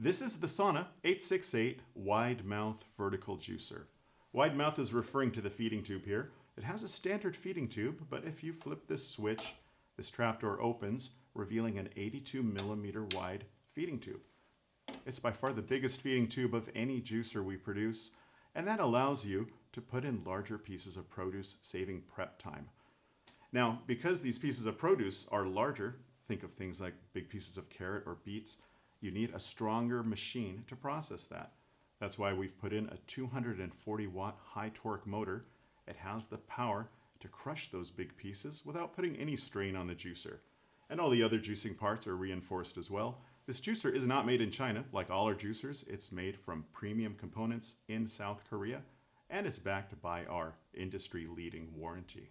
This is the Sauna 868 wide mouth vertical juicer. Wide mouth is referring to the feeding tube here. It has a standard feeding tube, but if you flip this switch, this trapdoor opens, revealing an 82 millimeter wide feeding tube. It's by far the biggest feeding tube of any juicer we produce, and that allows you to put in larger pieces of produce, saving prep time. Now, because these pieces of produce are larger, think of things like big pieces of carrot or beets, you need a stronger machine to process that. That's why we've put in a 240 watt high torque motor. It has the power to crush those big pieces without putting any strain on the juicer. And all the other juicing parts are reinforced as well. This juicer is not made in China. Like all our juicers, it's made from premium components in South Korea, and it's backed by our industry-leading warranty.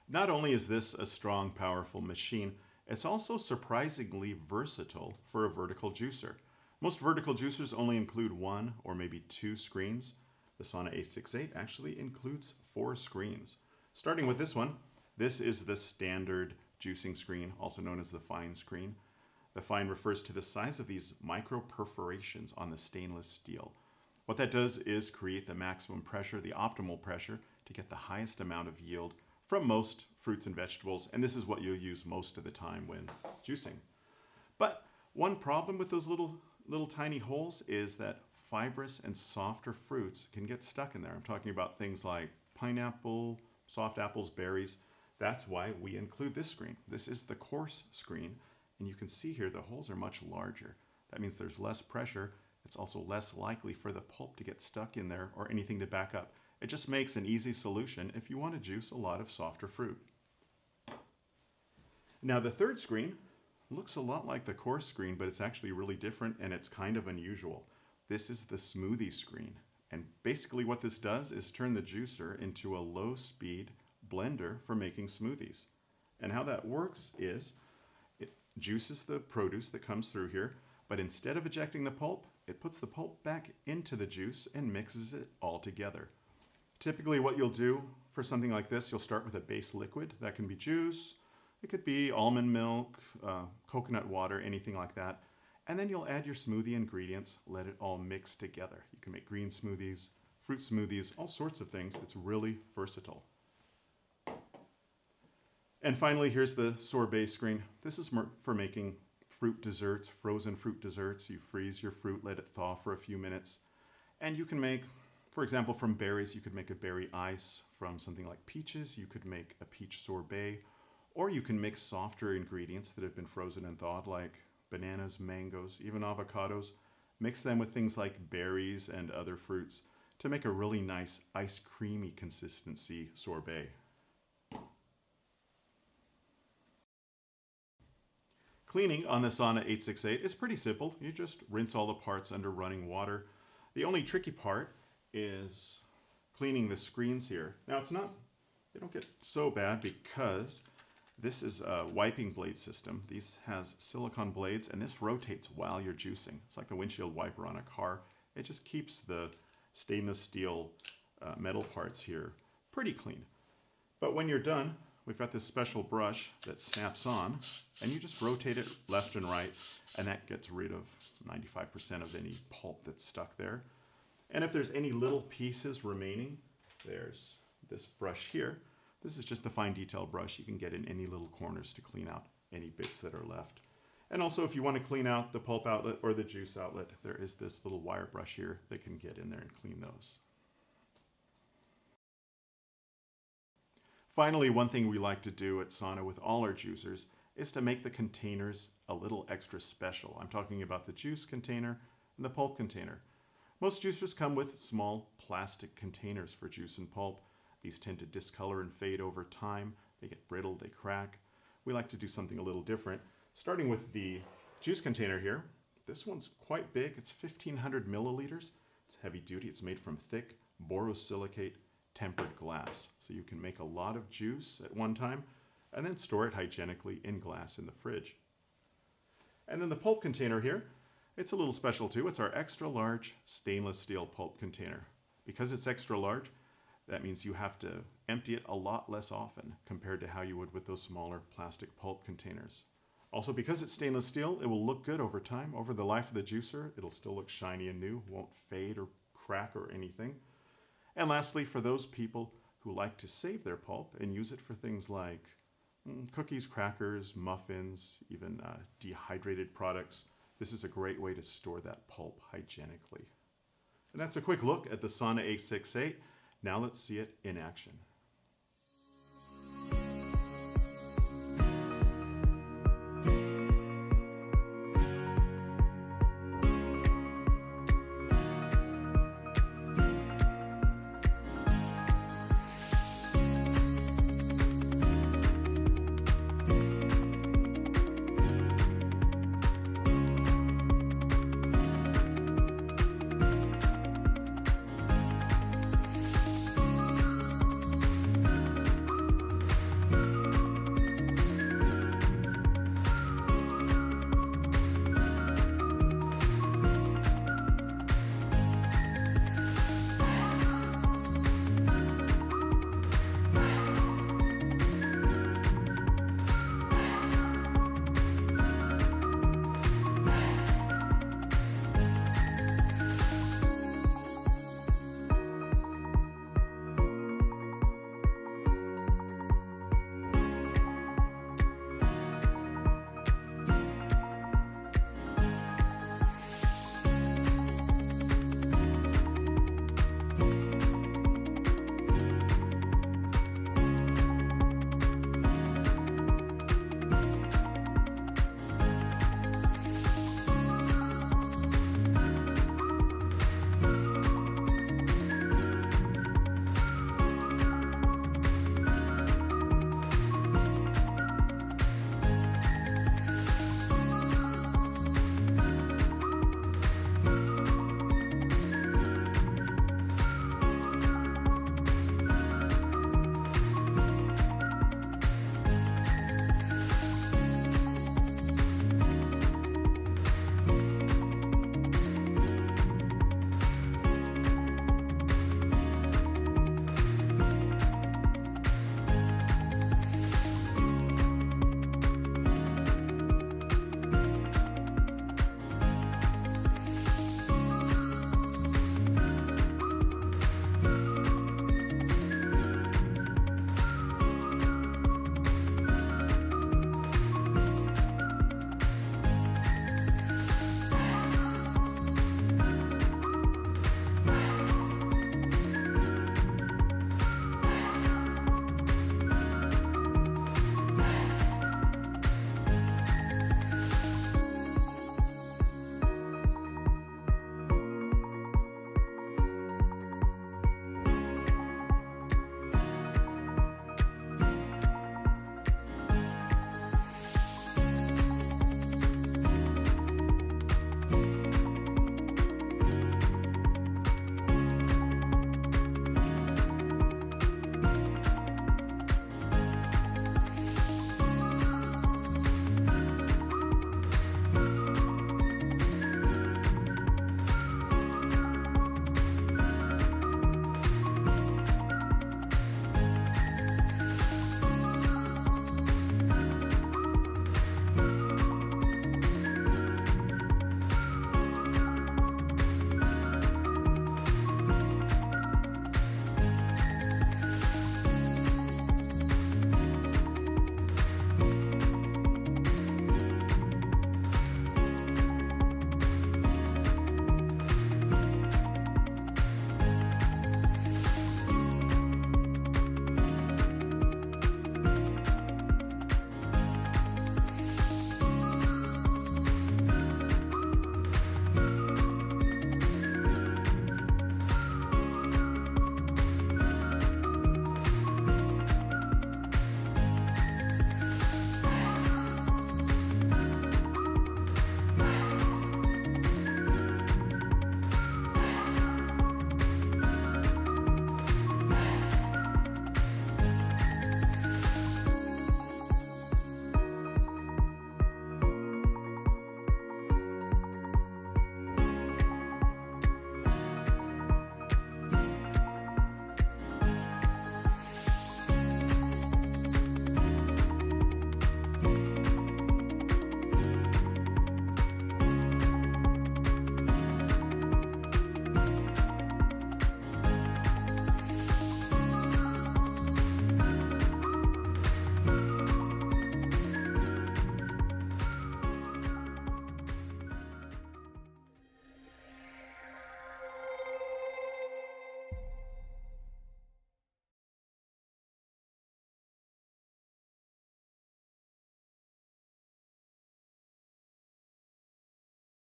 Not only is this a strong, powerful machine, it's also surprisingly versatile for a vertical juicer. Most vertical juicers only include one or maybe two screens. The Sauna 868 actually includes 4 screens. Starting with this one, this is the standard juicing screen, also known as the fine screen. The fine refers to the size of these micro perforations on the stainless steel. What that does is create the maximum pressure, the optimal pressure, to get the highest amount of yield from most fruits and vegetables, and this is what you'll use most of the time when juicing. But one problem with those little tiny holes is that fibrous and softer fruits can get stuck in there. I'm talking about things like pineapple, soft apples, berries. That's why we include this screen. This is the coarse screen, and you can see here the holes are much larger. That means there's less pressure. It's also less likely for the pulp to get stuck in there or anything to back up. It just makes an easy solution if you want to juice a lot of softer fruit. Now the third screen looks a lot like the coarse screen, but it's actually really different and it's kind of unusual. This is the smoothie screen. And basically what this does is turn the juicer into a low-speed blender for making smoothies. And how that works is it juices the produce that comes through here, but instead of ejecting the pulp, it puts the pulp back into the juice and mixes it all together. Typically what you'll do for something like this, you'll start with a base liquid. That can be juice, it could be almond milk, coconut water, anything like that. And then you'll add your smoothie ingredients, let it all mix together. You can make green smoothies, fruit smoothies, all sorts of things. It's really versatile. And finally, here's the sorbet screen. This is for making fruit desserts, frozen fruit desserts. You freeze your fruit, let it thaw for a few minutes. And you can make, for example, from berries, you could make a berry ice. From something like peaches, you could make a peach sorbet. Or you can mix softer ingredients that have been frozen and thawed, like bananas, mangoes, even avocados. Mix them with things like berries and other fruits to make a really nice ice creamy consistency sorbet. Cleaning on the Sauna 868 is pretty simple. You just rinse all the parts under running water. The only tricky part is cleaning the screens here. Now they don't get so bad because this is a wiping blade system. These has silicone blades and this rotates while you're juicing. It's like the windshield wiper on a car. It just keeps the stainless steel metal parts here pretty clean. But when you're done, we've got this special brush that snaps on and you just rotate it left and right and that gets rid of 95% of any pulp that's stuck there. And if there's any little pieces remaining, there's this brush here. This is just a fine detail brush you can get in any little corners to clean out any bits that are left. And also if you want to clean out the pulp outlet or the juice outlet, there is this little wire brush here that can get in there and clean those. Finally, one thing we like to do at Sauna with all our juicers is to make the containers a little extra special. I'm talking about the juice container and the pulp container. Most juicers come with small plastic containers for juice and pulp. These tend to discolor and fade over time. They get brittle, they crack. We like to do something a little different. Starting with the juice container here. This one's quite big. It's 1,500 milliliters. It's heavy duty. It's made from thick borosilicate tempered glass. So you can make a lot of juice at one time and then store it hygienically in glass in the fridge. And then the pulp container here, it's a little special too. It's our extra large stainless steel pulp container. Because it's extra large, that means you have to empty it a lot less often compared to how you would with those smaller plastic pulp containers. Also, because it's stainless steel, it will look good over time. Over the life of the juicer, it'll still look shiny and new, won't fade or crack or anything. And lastly, for those people who like to save their pulp and use it for things like cookies, crackers, muffins, even dehydrated products, this is a great way to store that pulp hygienically. And that's a quick look at the Sauna 868. Now let's see it in action.